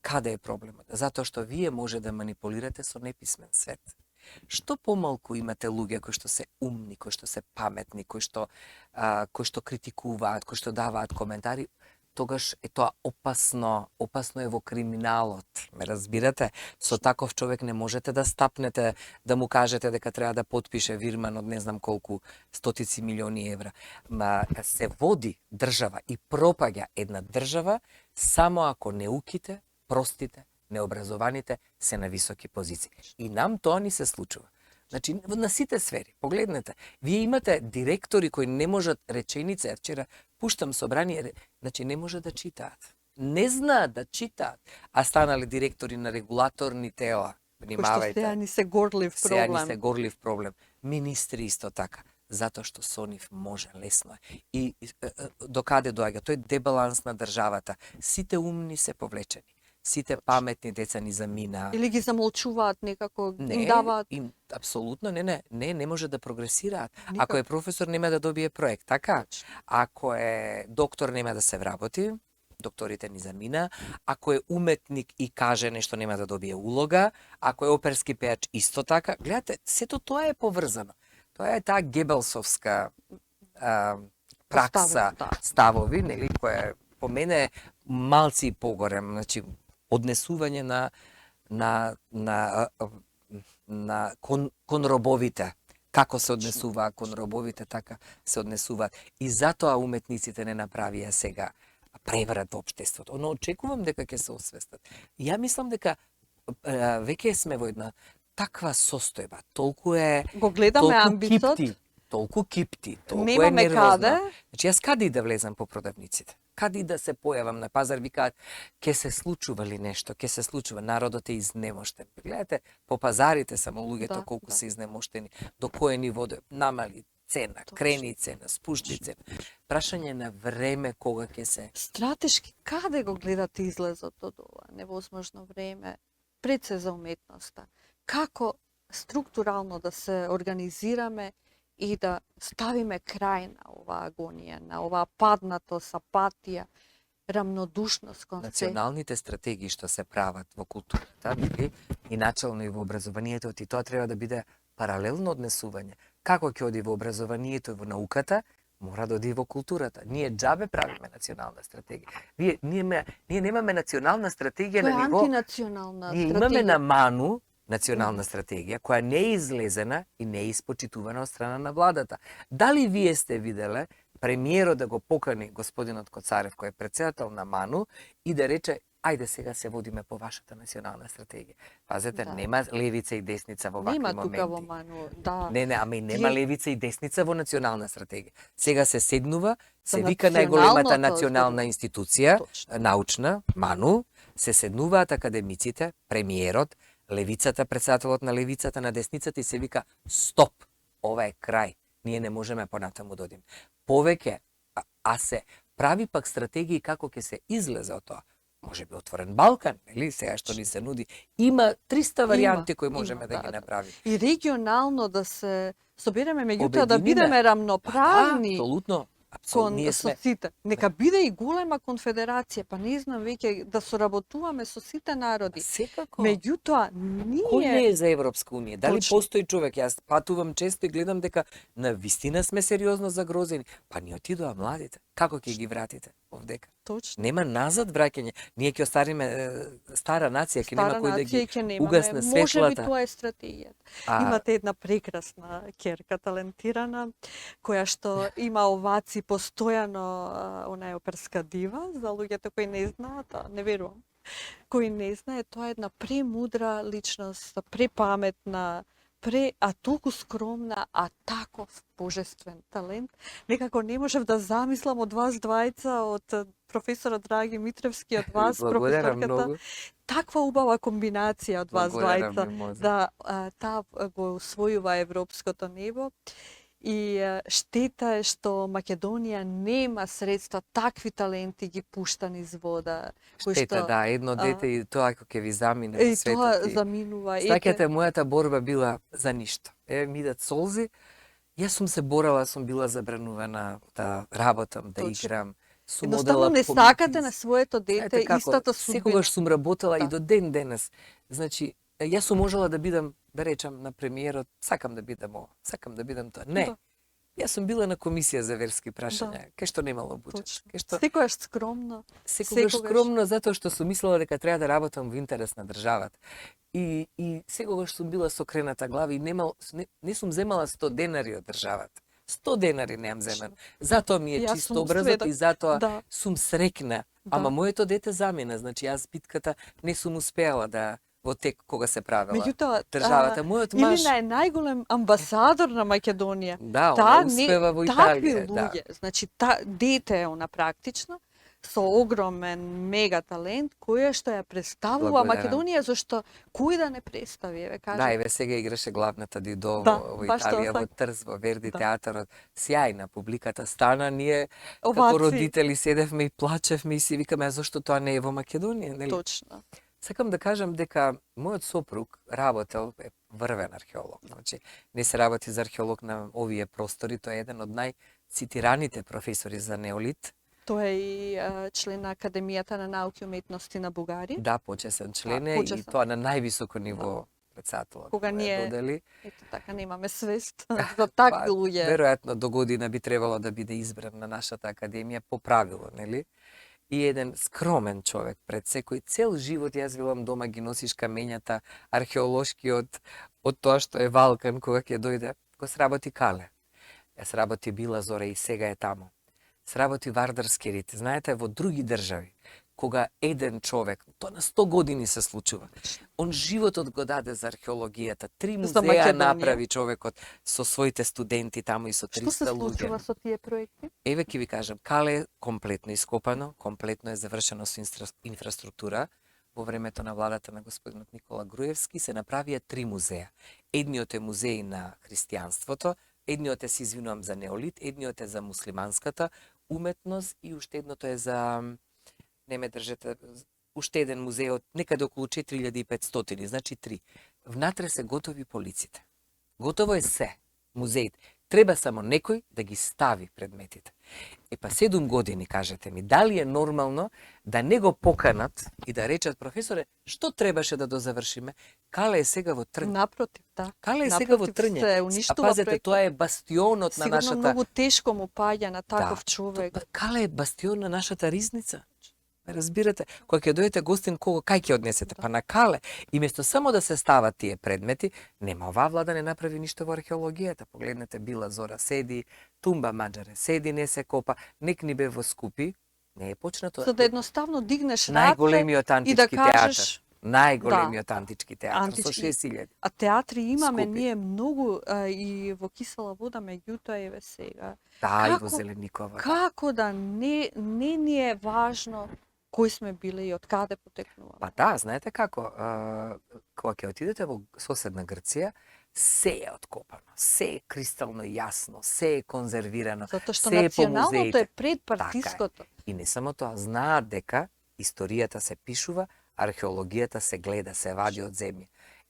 каде е проблемот? Затоа што вие може да манипулирате со неписмен свет. Што помалку имате луѓе кои што се умни, кои што се паметни, кои што критикуваат, кои што даваат коментари, тогаш е тоа опасно е во криминалот. Ме разбирате? Со таков човек не можете да стапнете, да му кажете дека треба да потпише вирман од не знам колку стотици милиони евра. Се води држава и пропаѓа една држава само ако неуките, простите, необразованите се на високи позиции. И нам тоа ни се случува. Значи, на сите сфери. Погледнете, вие имате директори кои не можат реченица, вчера пуштам собрание, значи не може да читаат. Не знаат да читаат, а станале директори на регулаторни тела. Внимавајте. Кој што ни се горлив проблем. Сега ни се горлив проблем. Министри исто така. Затоа што со нив може, лесно е. И докаде доаѓа? Тој дебаланс на државата. Сите умни се повлечени. Сите паметни деца ни замина. Или ги замолчуваат некако, им даваат. Апсолутно не може да прогресираат. Ако е професор нема да добие проект, така? Ако е доктор нема да се вработи, докторите ни замина. Ако е уметник и каже нешто нема да добие улога, ако е оперски пејач исто така. Гледате, сето тоа е поврзано. Тоа е таа гебелсовска пракса, ставови, нели, која по мене малци и погорем, значи однесување кон робовите. Како се однесуваа кон робовите, така се однесуваат. И затоа уметниците не направија сега преврат во општеството. Но очекувам дека ќе се освестат. Ја мислам дека веќе сме во една таква состојба. Толку е Го гледаме амбисот. толку кипти, толку е Немаме нервозна. каде. Значи, јас каде и да влезам по продавниците? Каде и да се појавам на пазар, викаат, ке се случува ли нешто, ке се случува, народот е изнемоштен. Гледате, по пазарите само луѓето колку се изнемоштени, до кое ниво намали цена, крени цена, спушти цена. Прашање на време кога ќе се... Стратешки, каде го гледате излезот од ова невозможно време пред се за уметноста? Како структурално да се организираме и да ставиме крај на оваа агонија, на оваа паднатост, апатија, рамнодушност кон се. Националните стратегии што се прават во културата, и начално и во образованието, и тоа треба да биде паралелно однесување. Како ќе оди во образованието и во науката, мора да оди во културата. Ние џабе правиме национална стратегија. Ние немаме национална стратегија на ниво... Тоа е антинационална Ние стратегија. имаме на ману национална стратегија, која не е излезена и не е испочитувана од страна на владата. Дали вие сте виделе премиерот да го покани господинот Коцарев, кој е председател на МАНУ, и да рече, ајде сега се водиме по вашата национална стратегија. Пазете, нема левица и десница во вакви моменти. Нема тука во МАНУ, да. Не, ама и нема левица и десница во национална стратегија. Сега се седнува, се За вика најголемата националното национална институција, Точно. научна, МАНУ, се седнуваат академиците, премиерот, левицата, председателот на левицата, на десницата и се вика стоп, ова е крај. Ние не можеме понатаму да одиме. Повеќе, а се прави пак стратегии како ќе се излезе од тоа. Може би отворен Балкан, нели, сега што ни се нуди. Има 300 варијанти кои можеме да ги направиме. И регионално да се собереме, меѓутоа да Обединиме. бидеме рамноправни Апсолутно. кон Ние со сме сите. Нека биде и голема конфедерација, па не знам веќе да соработуваме со сите народи. секако. Меѓутоа, Кој не ние е за Европска унија? Дали Точно. постои човек? Јас патувам често и гледам дека на вистина сме сериозно загрозени. Па ни отидоа младите. Како ќе ги вратите овдека? точно Нема назад враќање. Ние ќе остариме стара нација, ќе нема стара кој да нација и ги ќе немаме. угасне Може би светлата. тоа е стратегијата. А, Имате една прекрасна ќерка, талентирана, која што има оваци постојано, она е оперска дива, за луѓето кои не знаат, не верувам. Кои не знае, тоа е една премудра личност, препаметна, а толку скромна, а таков божествен талент. Некако не можев да замислам од вас двајца, од професорот Драги Митревски, од вас, благодарам професорката. многу. Таква убава комбинација од вас Благодарам, двајца, Мимоза. да таа го освојува европското небо. И штета е што Македонија нема средства, такви таленти ги пушта низ вода. кои Штета, што, да, едно дете и тоа ако ќе ви замине во И тоа светот. заминува. Стаќате, мојата борба била за ништо. Ми идат солзи. Јас сум се борала, сум била забранувана да работам, да Точно. играм. Сум Едноставно одела не по сакате митинзи. на своето дете Знаете како, истата судбина. секогаш сум работела и Да. до ден денес. Значи, јас сум можела да бидам, да речам, на премиерот, сакам да бидам ова, сакам да бидам тоа. Не. Да. Јас сум била на комисија за верски прашања, кај што немало буџет. Точно. Кај што Секогаш скромно. секогаш секогаш. скромно затоа што сум мислела дека треба да работам во интерес на државата. И секогаш сум била со крената глава и не сум земала 100 денари од државата. 100 денари немам земено. Затоа ми е Јас чисто сум образот сведок. и затоа Да. сум срекна. Да. Ама моето дете замина, значи јас битката не сум успеала да во тек кога се правела Меѓутоа, државата. Мојот маж, Илина е најголем амбасадор на Македонија. да, Таа она успева во такви Италија, да. луѓе, значи дете е она практично со огромен мега талент која што ја представува Благодарам. Македонија, зашто кој да не представи, еве кажа. Да, еве сега играше главната Дидо Да, во баш тоа Италија, во сакам. Трз, во Верди Да. театарот. Сјајна публиката стана, ние како Оваци. родители седевме и плачевме и си викаме, а зошто тоа не е во Македонија, нели? Точно. Сакам да кажам дека мојот сопруг работел е врвен археолог. Значи, не се работи за археолог на овие простори, тој е еден од најцитираните професори за неолит. Тој е и член на Академијата на науки и уметности на Бугарија. Да, почесен член е и почесен. тоа на највисоко ниво председателот. Кога го е ние додели. Ето така немаме свест за такви луѓе. Веројатно до година би требало да биде избран на нашата академија по правило, нели? и еден скромен човек пред секој цел живот, јас велам дома ги носиш камењата археолошки од тоа што е Валкан кога ќе дојде, го сработи Кале. Сработи Била Зора и сега е таму. Сработи Вардарски рит. Знаете, во други држави, кога еден човек, тоа на 100 години се случува, он животот го даде за археологијата. 3 музеја Македонија. направи човекот со своите студенти таму и со 300 Што се луѓе. случува со тие проекти? Еве ќе ви кажам, Кале е комплетно ископано, комплетно е завршено со инфраструктура. Во времето на владата на господинот Никола Груевски се направија 3 музеја. Едниот е музеј на христијанството, едниот е, се извинувам, за неолит, едниот е за муслиманската уметност и уште едното е за, не ме држете, уште еден музеј од некаде околу 4500, значи 3. Внатре се готови полиците. Готово е се, музеите. Треба само некој да ги стави предметите. Па 7 години, кажете ми, дали е нормално да не го поканат и да речат, професоре, што требаше да дозавршиме? Кале е сега во трње. Напротив, да. Кале е сега во Напротив, трње. се А уништува пазете, проектот. тоа е бастионот на Сигурно нашата... многу тешко му паѓа на таков Да. човек. Кале е бастион на нашата ризница. Разбирате, кога ќе дојдете гостин, кај ќе однесете? Па на Кале. И место само да се стават тие предмети, нема оваа влада не направи ништо во археологијата. Погледнете, Била Зора седи, Тумба Маџаре седи, не се копа, нек ни бе во Скупи, не е почнато. За да едноставно дигнеш раце Најголемиот и антички да кажеш, театар. Најголемиот антички театар со Антички. 6000. а театри имаме Скупи. ние многу и во Кисела вода, меѓутоа еве сега. Да, и во Како- Зеленикова. Како да не ни е важно кои сме биле и од каде потекнуваме? Па да, знаете како, кога ќе отидете во соседна Грција, се е откопано, се е кристално јасно, се е конзервирано, Затоа што се е по националното музеите. е пред партиското. И не само тоа, знаат дека историјата се пишува, археологијата се гледа, се вади од земја.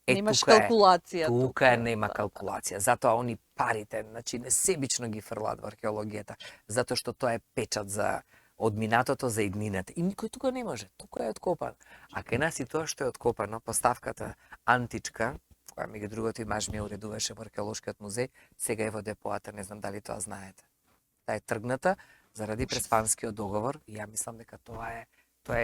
Немаш тука калкулација. тука нема Да. калкулација. Затоа они парите, значи несебично ги фрлаат во археологијата, затоа што тоа е печат за од минатото за иднината. И никој тука не може, тука е откопано. А кај нас и тоа што е откопано, поставката античка, која меѓу другото и маж ми ја уредуваше во археолошкиот музеј, сега е во депоата, не знам дали тоа знаете. Таа е тргната заради преспанскиот договор и ја мислам дека тоа е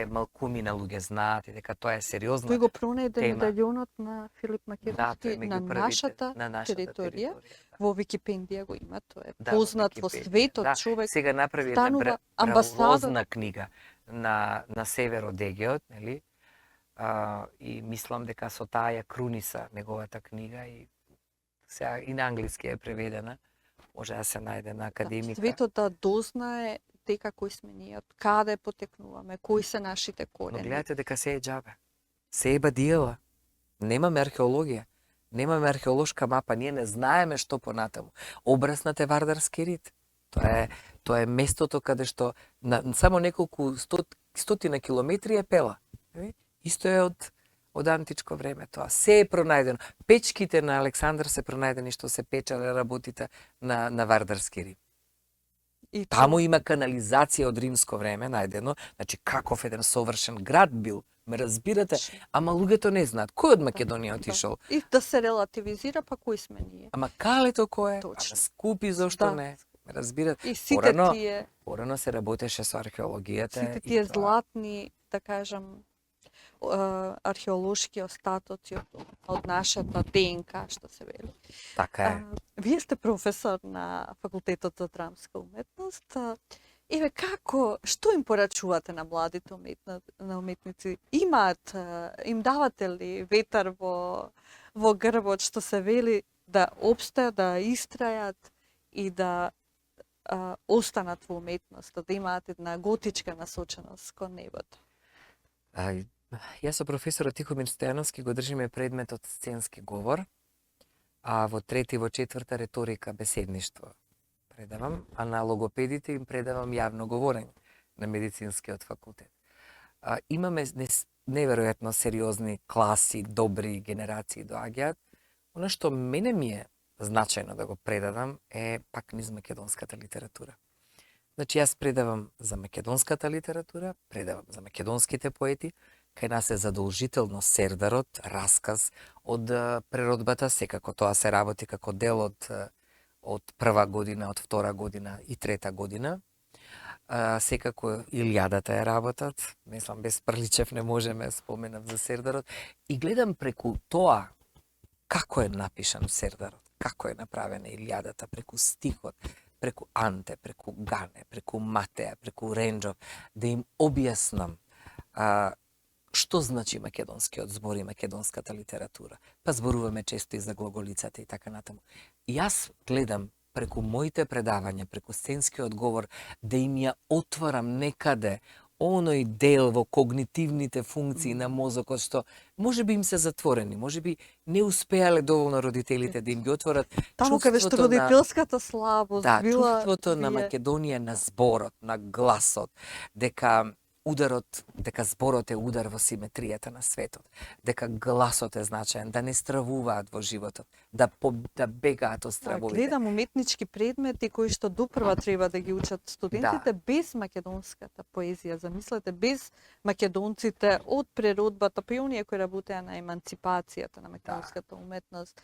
малкумина луѓе знаат и дека тоа е сериозна. Тој го пронајде тема. медаљонот на Филип Да, Македонски тој е на меѓу првите нашата на нашата територија. да. Во Википедија го има, тој е Да, во познат во Википедија, светот да. човек. Сега направи една станува амбасадор. бравозна книга на север од Егеот, нели? И мислам дека со таа ја круниса неговата книга и сега и на англиски е преведена. Може да се најде на академика. Светот да дознае дека кои сме ние, од каде потекнуваме, кои се нашите Но корени. гледате дека се е џабе. Се е бадиела. Немаме археологија. Немаме археолошка мапа, ние не знаеме што понатаму. Обраснат е Вардарски рит. Тоа е местото каде што на само неколку стотина километри е пела. Исто е од античко време тоа. Се е пронајдено. Печките на Александар се пронајдени што се печале работите на Вардарски рит. И Таму има канализација од римско време најдено, значи каков еден совршен град бил, ме разбирате, ама луѓето не знаат. Кој од Македонија отишол? И да се релативизира, па кои сме ние. Ама Калето кој е? Точно. Ама Скупи зошто Да. не? Ме разбирате? И сите Порано- тие, Порано се работеше со археологијата. сите и тие тоа- златни, да кажам, археолошки остатоци од нашата ДНК, што се вели. Така е. Вие сте професор на Факултетот за драмска уметност. Еве што им порачувате на младите на уметници? Им давате ли ветар во грбот, што се вели, да обстајат, да истрајат и да останат во уметноста, да имаат една готичка насоченост кон небото? Јас со професорот Тихомир Стојановски го држиме предметот сценски говор, а во трети и во четврта реторика беседништво предавам, а на логопедите им предавам јавно говорење на медицинскиот факултет. Имаме неверојатно сериозни класи, добри генерации доаѓаат. Она што мене ми е значајно да го предадам е пак низ македонската литература. Значи јас предавам за македонската литература, предавам за македонските поети, кај нас е задолжително сердарот, расказ од преродбата, секако тоа се работи како дел од прва година, од втора година и трета година. секако Илјадата е работат. Мислам, без Прличев не можеме, споменав за Сердарот. И гледам преку тоа како е напишан Сердарот, како е направена Илјадата, преку стихот, преку Анте, преку Гане, преку Матеа, преку Ренџов, да им објаснам што значи македонскиот збор и македонската литература. Па зборуваме често и за глаголицата и така натаму. И јас гледам преку моите предавања, преку сценскиот говор, да им ја отварам некаде оној дел во когнитивните функции на мозокот што може би им се затворени, може би не успеале доволно родителите да им ги отворат Таму каде што чувството на родителската слабост да, била чувството на вие- Македонија, на зборот, на гласот, дека ударот, дека зборот е удар во симетријата на светот, дека гласот е значаен, да не стравуваат во животот, да бегаат од Да, стравовите. гледам уметнички предмети кои што допрва треба да ги учат студентите без македонската поезија. Замислете, без македонците од природбата, па и оние кои работеа на еманципацијата на македонската уметност.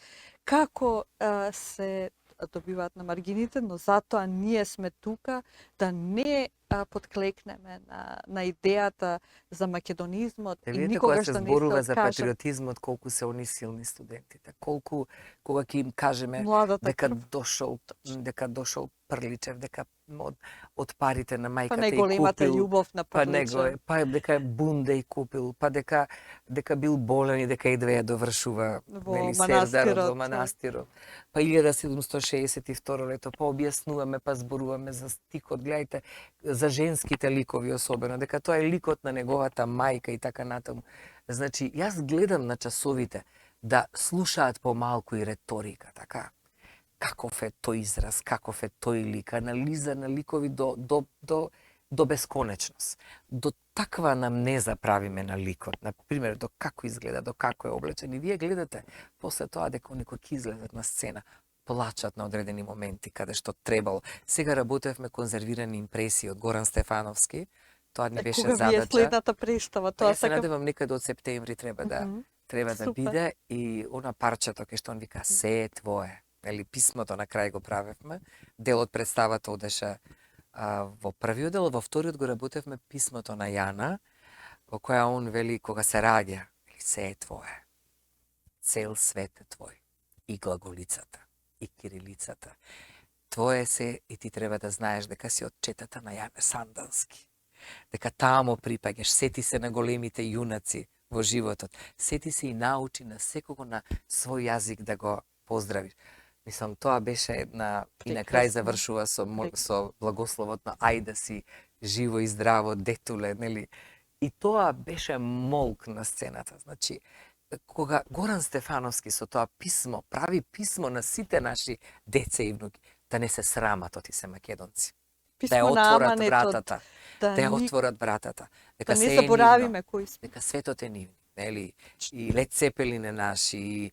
Како се добиваат на маргините, но затоа ние сме тука да не подклекнеме на идејата за македонизмот Те и видите кога никогаш се да не зборува се за откажат патриотизмот, колку се они силни студентите, колку кога ќе им кажеме младата дека крв. дошол Прличев, дека од парите на Па мајката и најголемата купил, љубов на па него Павличев. па дека Бунда и купил, па дека бил болен и дека едва ја довршува Во нели Сердарот во манастирот. манастирот. Па 1762 лето, па објаснуваме, па зборуваме за стихот, гледајте, за женските ликови особено, дека тоа е ликот на неговата мајка и така натаму. Значи, јас гледам на часовите да слушаат помалку и реторика, така. Каков е тој израз, каков е тој лик, анализа на ликови до бесконечност. До таква анамнеза правиме на ликот, на пример, до како изгледа, до како е облечен. И вие гледате после тоа дека некои ќе излезат на сцена, плачат на одредени моменти каде што требало. Сега работевме конзервирани импресии од Горан Стефановски. Тоа ни беше Кога вие задача. следната представа, Па тоа јас се сакам. надевам некаде од септември треба да Супер. биде и она парчето кај што он вика се е твое. Нели писмото на крај го правевме. Дел од представата одеше во првиот дел, во вториот го работевме писмото на Јана, во која он вели кога се раѓа, се е твое. Цел свет е твој. И глаголицата, и кирилицата. Твое се и ти треба да знаеш дека си од четата на Јане Сандански. Дека тамо припаѓаш, сети се на големите јунаци во животот. Сети се и научи на секого на свој јазик да го поздравиш. Мислам, тоа беше една... И на крај Прекрасно. завршува со благословот на ајде си живо и здраво, детуле, нели? И тоа беше молк на сцената. Значи, кога Горан Стефановски со тоа писмо, прави писмо на сите наши деца и внуки, да не се срамат оти се македонци. Да ја Писмо на отворат аманетот, вратата. Да ја ни- отворат вратата. Дека да се не е заборавиме нивно. кои сме. Дека светот е нивни, нели? И Лед Цепелин е наш, и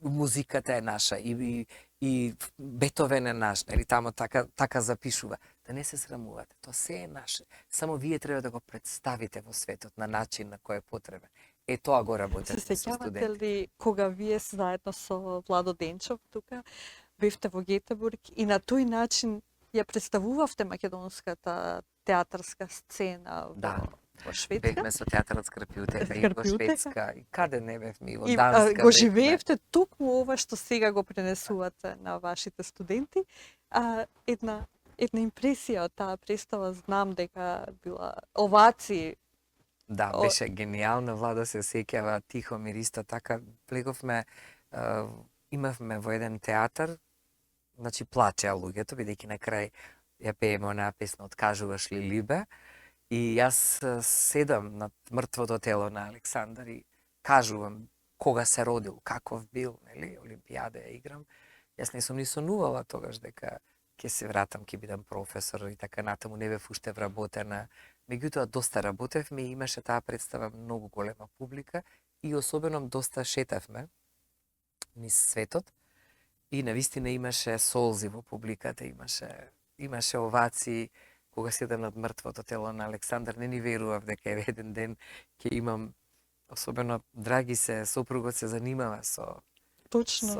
музиката е наша, и Бетовен е наш, нели? Тамо така запишува. Да не се срамувате, тоа се е наше. Само вие треба да го представите во светот на начин на кој е потребен. Е тоа го Се работевме со сеќавате студенти. ли кога вие заедно со Владо Денчов тука бевте во Гетебург и на тој начин ја представувавте македонската театарска сцена Да. во Шведска? Бевме со театарот Скрпјутека и во Скрпјутека. Шведска, и каде не бевме, и во И Данска го бевме. живеевте токму ова што сега го пренесувате на вашите студенти. Една импресија од таа представа, знам дека била овации. Да, беше генијална, Владо се сеќава, Тихомир исто така, влеговме, имавме во еден театар, значи плачеа луѓето, бидејќи на крај ја пееме онаа песна "Откажуваш ли либе", и јас седам над мртвото тело на Александар и кажувам кога се родил, каков бил, нели, Олимпијада ја играм. Јас не сум ни сонувала тогаш дека ќе се вратам, ќе бидам професор и така натаму, не бев уште вработена. Меѓутоа, доста работевме и имаше таа представа многу голема публика и особено доста шетавме низ светот и навистина имаше солзи во публиката, имаше овации. Кога седам над мртвото тело на Александар, не ни верував дека еден ден ќе имам, особено драги се, сопругот се занимава со Точно.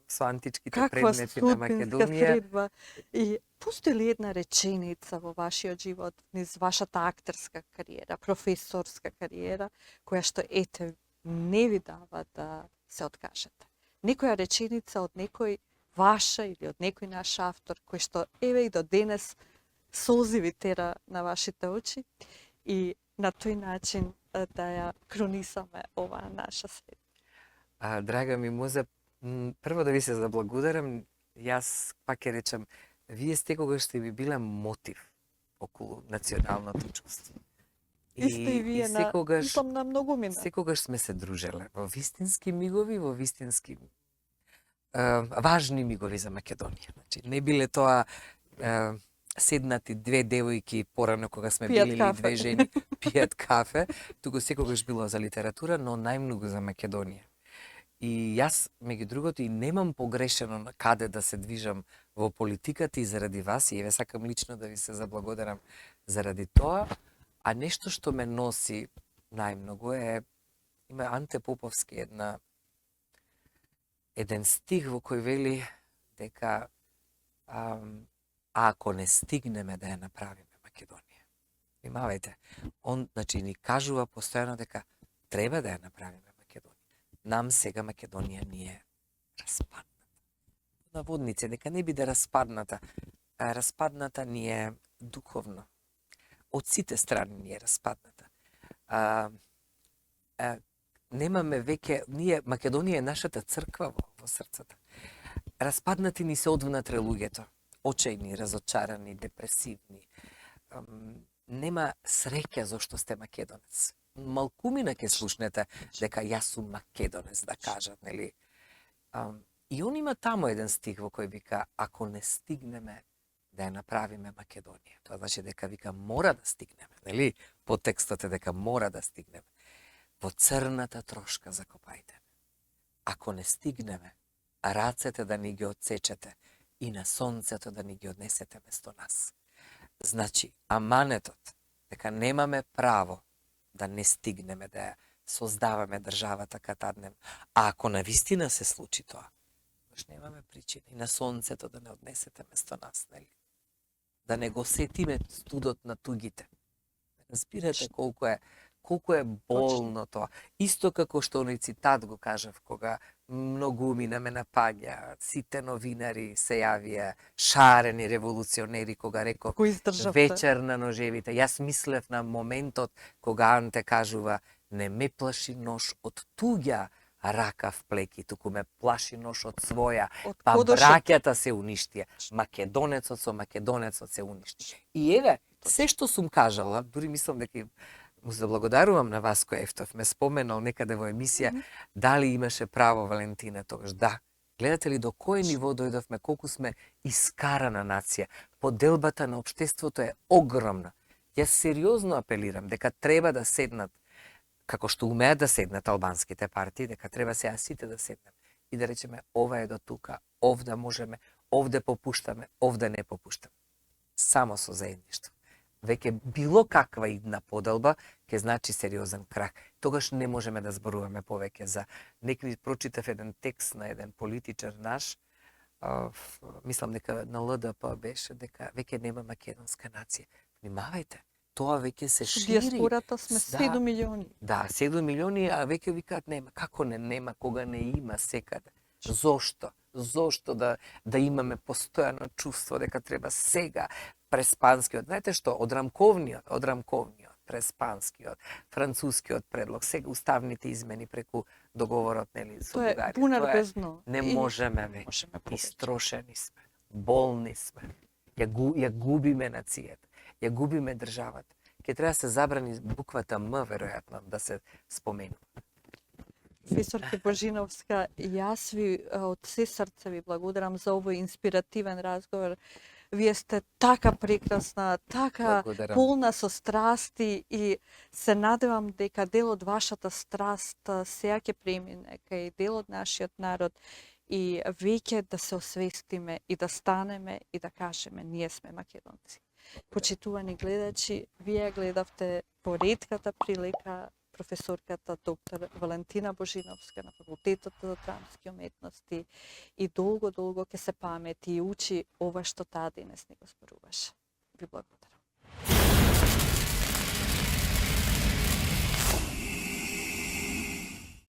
со античките Каква предмети на судбинска Македонија. средба. И постои ли една реченица во вашиот живот, низ вашата актерска кариера, професорска кариера, која што ете не ви дава да се откажете? Некоја реченица од некој ваша или од некој наш автор, кој што еве и до денес солзи ви тера на вашите очи и на тој начин да ја кронисаме оваа наша средба. Драга ми Муза, прво да ви се заблагодарам. Јас пак ќе речам, вие секогаш сте ми биле мотив околу националното чувство. Исто и вие секогаш, мислам на многумина. секогаш сме се дружеле во вистински мигови, во вистински важни мигови за Македонија. Значи, не биле тоа седнати две девојки порано кога сме Пијат били или кафе. две жени пијат кафе, туку секогаш било за литература, но најмногу за Македонија. И јас, меѓу другото, и немам погрешено на каде да се движам во политиката и заради вас, и еве сакам лично да ви се заблагодарам заради тоа, а нешто што ме носи најмногу е, има Анте Поповски еден стих во кој вели дека ако не стигнеме да ја направиме Македонија. Внимавајте, он значи ни кажува постојано дека треба да ја направиме Македонија. Нам сега Македонија ни е распадната. Наводници, дека не биде распадната. Распадната ни е духовно. Од сите страни ни е распадната. Немаме веќе, Македонија е нашата црква во срцата. Распаднати ни се одвнатре луѓето. Очајни, разочарани, депресивни. Нема среќа зашто сте македонец. Малкумина ќе слушнете дека јас сум македонец, да кажат, нели? И он има таму еден стих во кој вика, ако не стигнеме да ја направиме Македонија. Тоа значи дека вика мора да стигнеме, нели? Подтекстот е дека мора да стигнеме. Во црната трошка закопајте. Ако не стигнеме, рацете да ни ги отсечете и на сонцето да ни ги однесете место нас. Значи, аманетот дека немаме право да не стигнеме да ја создаваме државата катаднем. А ако навистина се случи тоа, баш немаме причина и на сонцето да не однесете место нас, нели? Да не го сетиме студот на тугите. Разбирате колку е болно тоа. Исто како што оној цитат го кажав, кога многумина ме напаѓа, сите новинари се јавија, шарени револуционери, кога реков вечер на ножевите. Јас мислев на моментот кога Анте кажува не ме плаши нож од туѓа рака в плеки, туку ме плаши нож од своја, па браќата се уништија. Македонецот со македонецот се уништи. И еве, се што сум кажала, дури мислам дека му заблагодарувам на вас кој Ефтов ме споменал некаде во емисија, дали имаше право Валентина тогаш. Да. Гледате ли до кој ниво дојдовме, колку сме искарана нација. Поделбата на општеството е огромна. Јас сериозно апелирам дека треба да седнат, како што умеат да седнат албанските партии, дека треба сега сите да седнат и да речеме ова е до тука, овде можеме, овде попуштаме, овде не попуштаме. Само со заедништво. Веќе било каква идна поделба ќе значи сериозен крах. Тогаш не можеме да зборуваме повеќе за некој. Прочитав еден текст на еден политичар наш, мислам дека на ЛДП беше, дека веќе нема македонска нација. Внимавајте, тоа веќе се шири. Диаспората сме 7 милиони. Да, 7 милиони, а веќе викаат нема. Како нема, кога не има секаде? Зошто? Зошто да имаме постојано чувство дека треба сега преспанскиот, знаете што, од рамковниот, преспанскиот, францускиот предлог, сега уставните измени преку договорот, нели, со Бугарија. Тоа е бунар без дно. Не можеме веќе. Истрошени сме, болни сме. Ја губиме нацијата, ја губиме државата. Ке треба да се забрани буквата М, веројатно, да се споменува. Професорке Божиновска, јас ви од се срце ви благодарам за овој инспиративен разговор. Вие сте така прекрасна, така полна со страсти и се надевам дека дел од вашата страст сега ќе премине кај дел од нашиот народ и веќе да се освестиме и да станеме и да кажеме ние сме македонци. Почитувани гледачи, вие гледавте по ретката прилика професорката доктор Валентина Божиновска на факултетот за драмски уметности и долго ќе се памети и учи ова што таа денес ни го зборуваше. Ви благодарам.